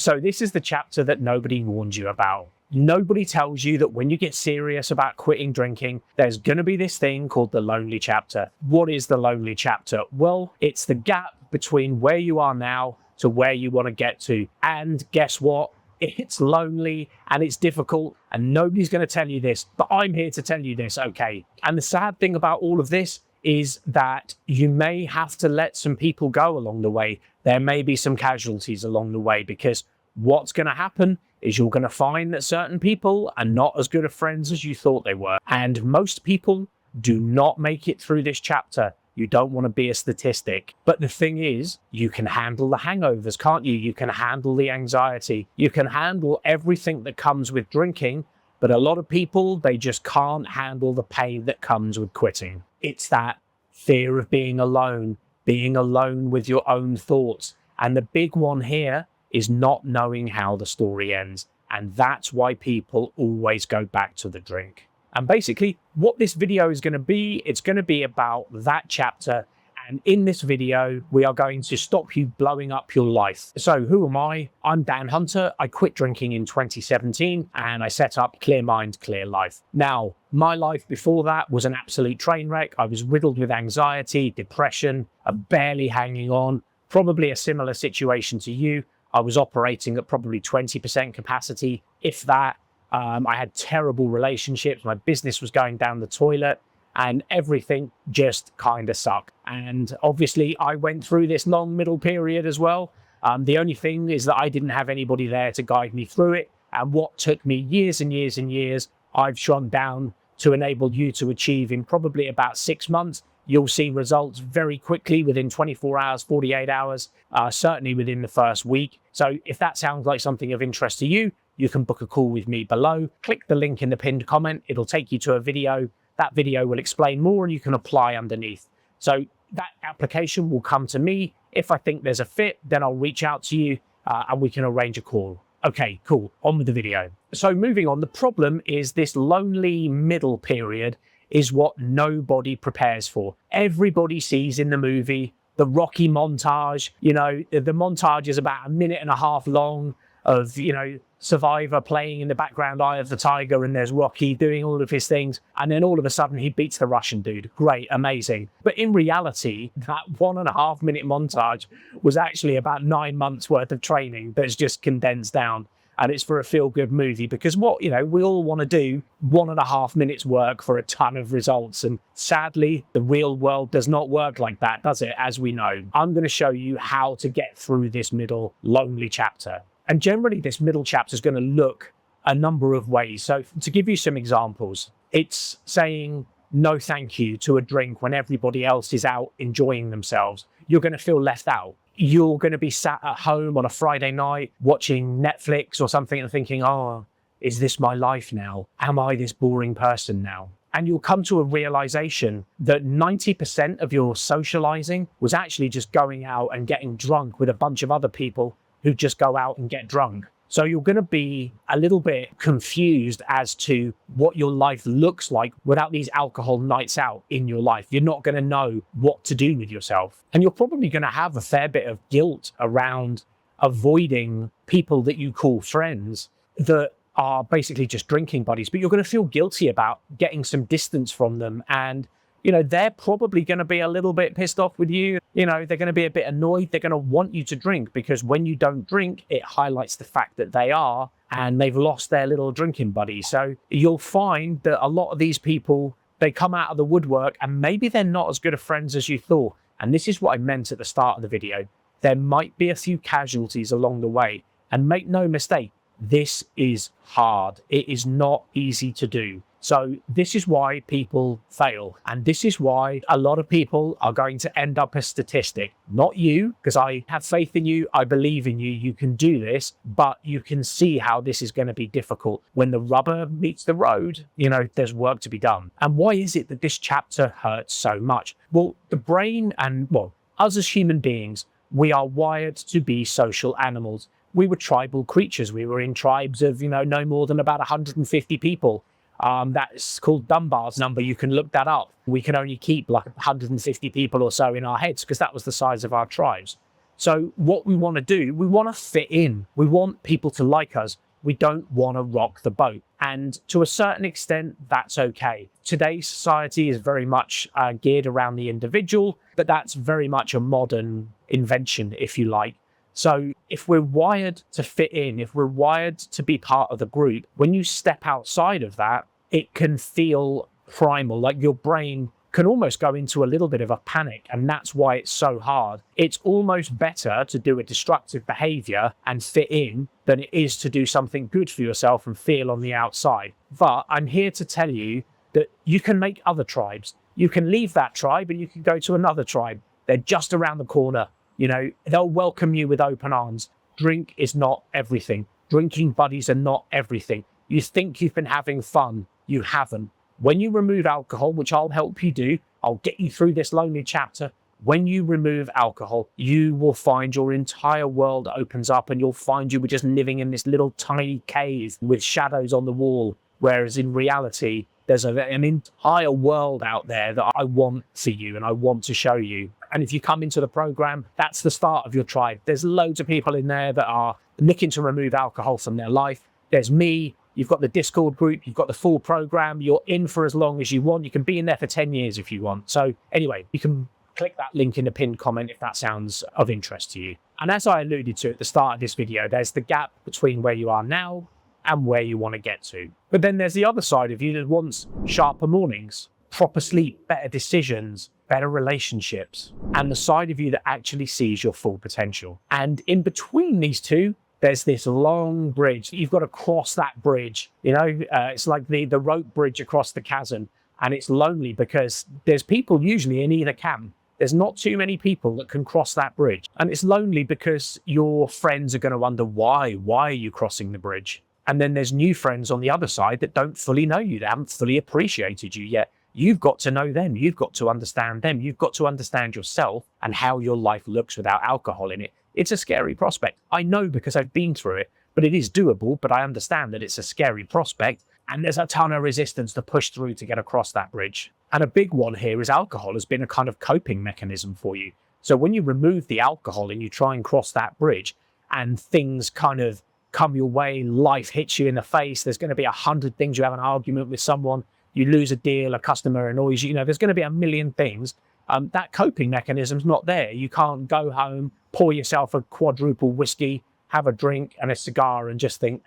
So this is the chapter that nobody warned you about. Nobody tells you that when you get serious about quitting drinking, there's going to be this thing called the lonely chapter. What is the lonely chapter? Well, it's the gap between where you are now to where you want to get to. And guess what? It's lonely and it's difficult and nobody's going to tell you this, but I'm here to tell you this, okay? And the sad thing about all of this is that you may have to let some people go along the way. There may be some casualties along the way, because what's going to happen is you're going to find that certain people are not as good of friends as you thought they were. And most people do not make it through this chapter. You don't want to be a statistic. But the thing is, you can handle the hangovers, can't you? You can handle the anxiety. You can handle everything that comes with drinking. But a lot of people, they just can't handle the pain that comes with quitting. It's that fear of being alone with your own thoughts. And the big one here is not knowing how the story ends. And that's why people always go back to the drink. And basically, what this video is going to be, it's going to be about that chapter. And in this video, we are going to stop you blowing up your life. So who am I? I'm Dan Hunter. I quit drinking in 2017 and I set up Clear Mind, Clear Life. Now, my life before that was an absolute train wreck. I was riddled with anxiety, depression, barely hanging on, probably a similar situation to you. I was operating at probably 20% capacity, if that. I had terrible relationships. My business was going down the toilet and everything just kind of sucked. And obviously I went through this long middle period as well. The only thing is that I didn't have anybody there to guide me through it. And what took me years and years and years, I've shrunk down to enable you to achieve in probably about 6 months. You'll see results very quickly within 24 hours, 48 hours, certainly within the first week. So if that sounds like something of interest to you, you can book a call with me below. Click the link in the pinned comment. It'll take you to a video. That video will explain more and you can apply underneath. So that application will come to me. If I think there's a fit, then I'll reach out to you and we can arrange a call. Okay, cool. On with the video. So moving on, the problem is this lonely middle period is what nobody prepares for. Everybody sees in the movie the Rocky montage. You know, the montage is about 1.5 minutes long of, you know, Survivor playing in the background, Eye of the Tiger, and there's Rocky doing all of his things. And then all of a sudden he beats the Russian dude. Great, amazing. But in reality, that 1.5 minute montage was actually about 9 months worth of training that's just condensed down. And it's for a feel-good movie, because what, you know, we all want to do 1.5 minutes work for a ton of results. And sadly, the real world does not work like that, does it? As we know, I'm going to show you how to get through this middle lonely chapter. And generally, this middle chapter is going to look a number of ways. So to give you some examples, it's saying no thank you to a drink when everybody else is out enjoying themselves. You're going to feel left out. You're going to be sat at home on a Friday night watching Netflix or something and thinking, oh, is this my life now? Am I this boring person now? And you'll come to a realization that 90% of your socializing was actually just going out and getting drunk with a bunch of other people who just go out and get drunk. So you're going to be a little bit confused as to what your life looks like without these alcohol nights out in your life. You're not going to know what to do with yourself. And you're probably going to have a fair bit of guilt around avoiding people that you call friends that are basically just drinking buddies. But you're going to feel guilty about getting some distance from them. And you know, they're probably going to be a little bit pissed off with you. You know, they're going to be a bit annoyed. They're going to want you to drink, because when you don't drink, it highlights the fact that they are, and they've lost their little drinking buddy. So you'll find that a lot of these people, they come out of the woodwork and maybe they're not as good of friends as you thought. And this is what I meant at the start of the video. There might be a few casualties along the way. And make no mistake, this is hard. It is not easy to do. So this is why people fail. And this is why a lot of people are going to end up a statistic. Not you, because I have faith in you. I believe in you. You can do this, but you can see how this is going to be difficult. When the rubber meets the road, you know, there's work to be done. And why is it that this chapter hurts so much? Well, the brain and, well, us as human beings, we are wired to be social animals. We were tribal creatures. We were in tribes of, you know, no more than about 150 people. That's called Dunbar's number. You can look that up. We can only keep like 150 people or so in our heads, because that was the size of our tribes. So what we want to do, we want to fit in. We want people to like us. We don't want to rock the boat. And to a certain extent, that's okay. Today's society is very much geared around the individual, but that's very much a modern invention, if you like. So if we're wired to fit in, if we're wired to be part of the group, when you step outside of that, it can feel primal, like your brain can almost go into a little bit of a panic, and that's why it's so hard. It's almost better to do a destructive behavior and fit in than it is to do something good for yourself and feel on the outside. But I'm here to tell you that you can make other tribes. You can leave that tribe and you can go to another tribe. They're just around the corner. You know, they'll welcome you with open arms. Drink is not everything. Drinking buddies are not everything. You think you've been having fun. You haven't. When you remove alcohol, which I'll help you do, I'll get you through this lonely chapter. When you remove alcohol, you will find your entire world opens up and you'll find you were just living in this little tiny cave with shadows on the wall. Whereas in reality, there's an entire world out there that I want for you and I want to show you. And if you come into the program, that's the start of your tribe. There's loads of people in there that are looking to remove alcohol from their life. There's me. You've got the Discord group, you've got the full program, you're in for as long as you want. You can be in there for 10 years if you want. So anyway, you can click that link in the pinned comment if that sounds of interest to you. And as I alluded to at the start of this video, there's the gap between where you are now and where you want to get to. But then there's the other side of you that wants sharper mornings, proper sleep, better decisions, better relationships, and the side of you that actually sees your full potential. And in between these two, there's this long bridge. You've got to cross that bridge. You know, it's like the rope bridge across the chasm. And it's lonely because there's people usually in either camp. There's not too many people that can cross that bridge. And it's lonely because your friends are going to wonder why. Why are you crossing the bridge? And then there's new friends on the other side that don't fully know you. They haven't fully appreciated you yet. You've got to know them. You've got to understand them. You've got to understand yourself and how your life looks without alcohol in it. It's a scary prospect. I know because I've been through it, but it is doable. But I understand that it's a scary prospect and there's a ton of resistance to push through to get across that bridge. And a big one here is alcohol has been a kind of coping mechanism for you. So when you remove the alcohol and you try and cross that bridge and things kind of come your way, life hits you in the face, there's going to be 100 things. You have an argument with someone, you lose a deal, a customer annoys you, you know, there's going to be a million things. That coping mechanism's not there. You can't go home, pour yourself a quadruple whiskey, have a drink and a cigar and just think,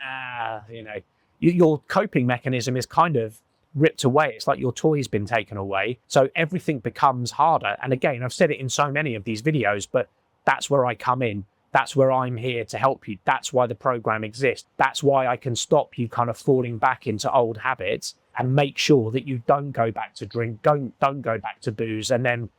your coping mechanism is kind of ripped away. It's like your toy's been taken away. So everything becomes harder. And again, I've said it in so many of these videos, but that's where I come in. That's where I'm here to help you. That's why the program exists. That's why I can stop you kind of falling back into old habits and make sure that you don't go back to drink, don't go back to booze, and then,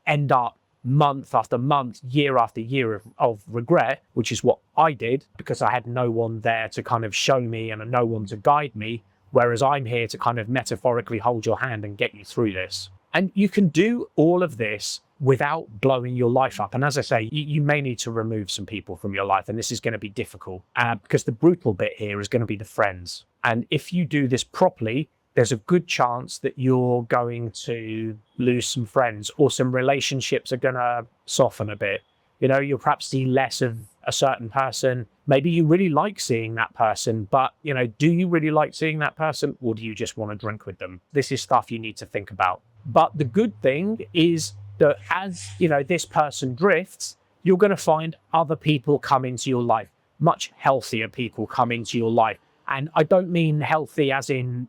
end up month after month, year after year of regret, which is what I did because I had no one there to kind of show me and no one to guide me. Whereas I'm here to kind of metaphorically hold your hand and get you through this. And you can do all of this without blowing your life up. And as I say, you may need to remove some people from your life. And this is going to be difficult because the brutal bit here is going to be the friends. And if you do this properly, there's a good chance that you're going to lose some friends or some relationships are going to soften a bit. You'll perhaps see less of a certain person. Maybe you really like seeing that person, but, do you really like seeing that person or do you just want to drink with them? This is stuff you need to think about. But the good thing is that as, this person drifts, you're going to find other people come into your life, much healthier people come into your life. And I don't mean healthy as in,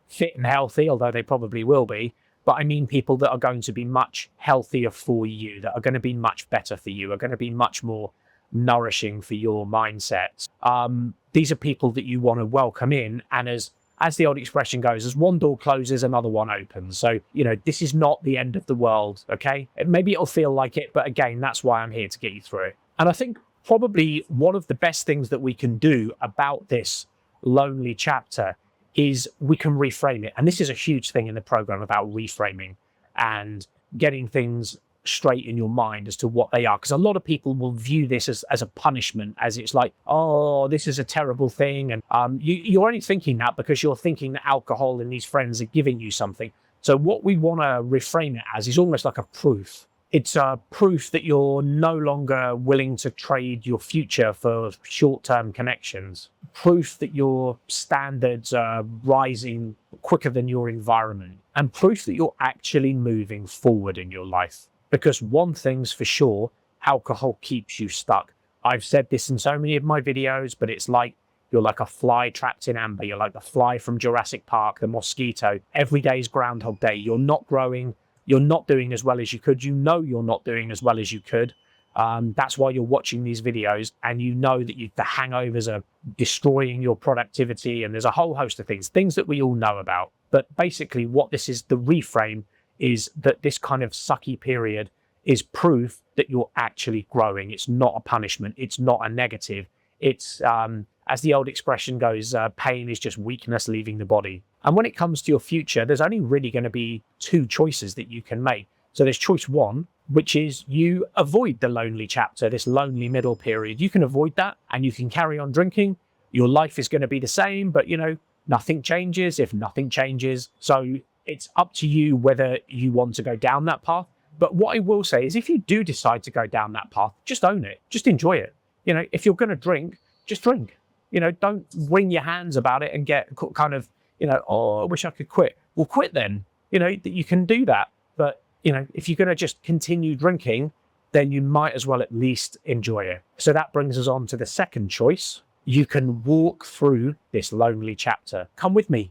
fit and healthy, although they probably will be. But I mean people that are going to be much healthier for you, that are going to be much better for you, are going to be much more nourishing for your mindsets. These are people that you want to welcome in. And as the old expression goes, as one door closes, another one opens. So, this is not the end of the world, okay? Maybe it'll feel like it, but again, that's why I'm here to get you through it. And I think probably one of the best things that we can do about this lonely chapter is we can reframe it. And this is a huge thing in the program about reframing and getting things straight in your mind as to what they are. Because a lot of people will view this as a punishment, as it's like, oh, this is a terrible thing. And you're only thinking that because you're thinking that alcohol and these friends are giving you something. So what we want to reframe it as is almost like a proof. It's proof that you're no longer willing to trade your future for short-term connections. Proof that your standards are rising quicker than your environment. And proof that you're actually moving forward in your life. Because one thing's for sure, alcohol keeps you stuck. I've said this in so many of my videos, but it's like you're like a fly trapped in amber. You're like the fly from Jurassic Park, the mosquito. Every day is Groundhog Day. You're not growing. You're not doing as well as you could. You know you're not doing as well as you could. That's why you're watching these videos, and you know that the hangovers are destroying your productivity, and there's a whole host of things that we all know about. But basically what this is, the reframe, is that this kind of sucky period is proof that you're actually growing. It's not a punishment. It's not a negative. It's, as the old expression goes, pain is just weakness leaving the body. And when it comes to your future, there's only really going to be two choices that you can make. So there's choice one, which is you avoid the lonely chapter, this lonely middle period. You can avoid that and you can carry on drinking. Your life is going to be the same, but nothing changes if nothing changes. So it's up to you whether you want to go down that path. But what I will say is if you do decide to go down that path, just own it. Just enjoy it. If you're going to drink, just drink. Don't wring your hands about it and get kind of, oh, I wish I could quit. Well, quit then. That you can do that. But, if you're going to just continue drinking, then you might as well at least enjoy it. So that brings us on to the second choice. You can walk through this lonely chapter. Come with me.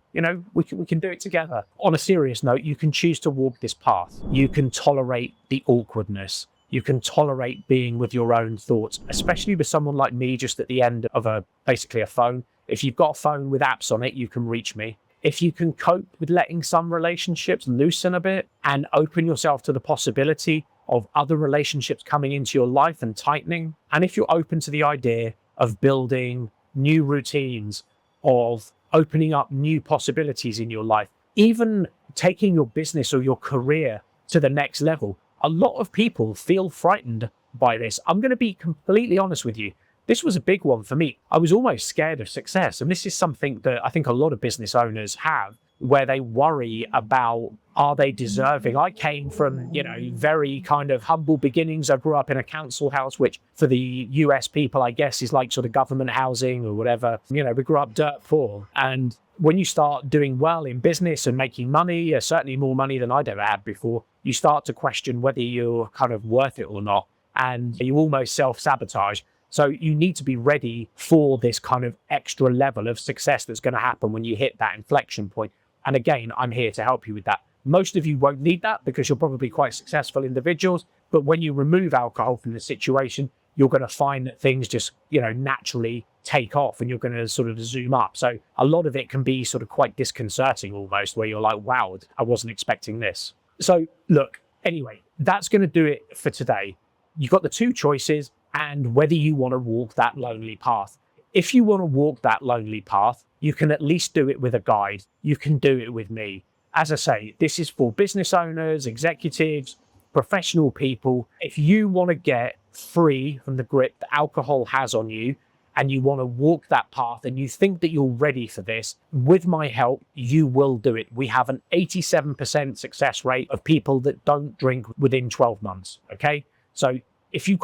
We can do it together. On a serious note, you can choose to walk this path. You can tolerate the awkwardness. You can tolerate being with your own thoughts, especially with someone like me just at the end of basically a phone. If you've got a phone with apps on it, you can reach me. If you can cope with letting some relationships loosen a bit and open yourself to the possibility of other relationships coming into your life and tightening, and if you're open to the idea of building new routines, of opening up new possibilities in your life, even taking your business or your career to the next level. A lot of people feel frightened by this. I'm going to be completely honest with you. This was a big one for me. I was almost scared of success. And this is something that I think a lot of business owners have, where they worry about, are they deserving? I came from, very kind of humble beginnings. I grew up in a council house, which for the US people, I guess, is like sort of government housing or whatever. We grew up dirt poor. And when you start doing well in business and making money, certainly more money than I'd ever had before, you start to question whether you're kind of worth it or not. And you almost self-sabotage. So you need to be ready for this kind of extra level of success that's going to happen when you hit that inflection point. And again, I'm here to help you with that. Most of you won't need that because you're probably quite successful individuals. But when you remove alcohol from the situation, you're going to find that things just, naturally take off and you're going to sort of zoom up. So a lot of it can be sort of quite disconcerting almost, where you're like, wow, I wasn't expecting this. So look, anyway, that's going to do it for today. You've got the two choices and whether you want to walk that lonely path. If you want to walk that lonely path, you can at least do it with a guide. You can do it with me. As I say, this is for business owners, executives, professional people. If you want to get free from the grip that alcohol has on you, and you want to walk that path and you think that you're ready for this, with my help, you will do it. We have an 87% success rate of people that don't drink within 12 months. Okay. So if you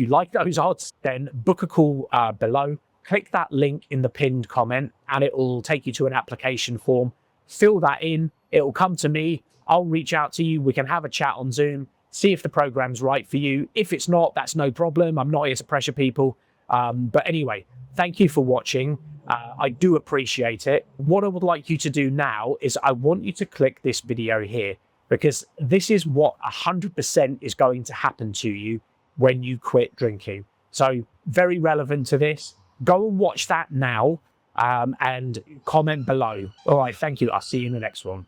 like those odds, then book a call below, click that link in the pinned comment and it will take you to an application form. Fill that in. It will come to me. I'll reach out to you. We can have a chat on Zoom, see if the program's right for you. If it's not, that's no problem. I'm not here to pressure people. But anyway, thank you for watching. I do appreciate it. What I would like you to do now is I want you to click this video here, because this is what 100% is going to happen to you when you quit drinking. So very relevant to this. Go and watch that now and comment below. All right, thank you. I'll see you in the next one.